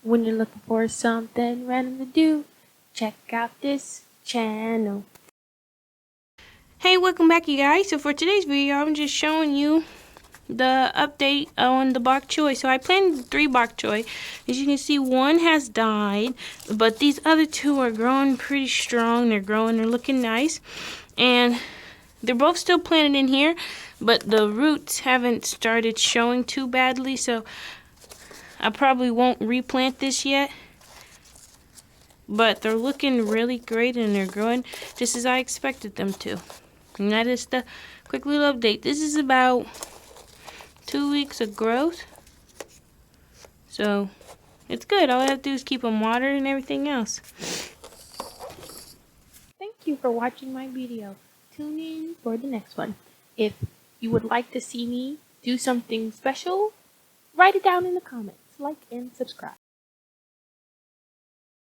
When you're looking for something random to do, check out this channel. Hey, welcome back you guys. So for today's video, I'm just showing you the update on the bok choy. So I planted 3 bok choy. As you can see, one has died, but these other 2 are growing pretty strong. They're growing, they're looking nice. And they're both still planted in here, but the roots haven't started showing too badly, so I probably won't replant this yet. But they're looking really great and they're growing just as I expected them to. And that is the quick little update. This is about 2 weeks of growth. So it's good. All I have to do is keep them watered and everything else. Thank you for watching my video. Tune in for the next one. If you would like to see me do something special, write it down in the comments. Like and subscribe.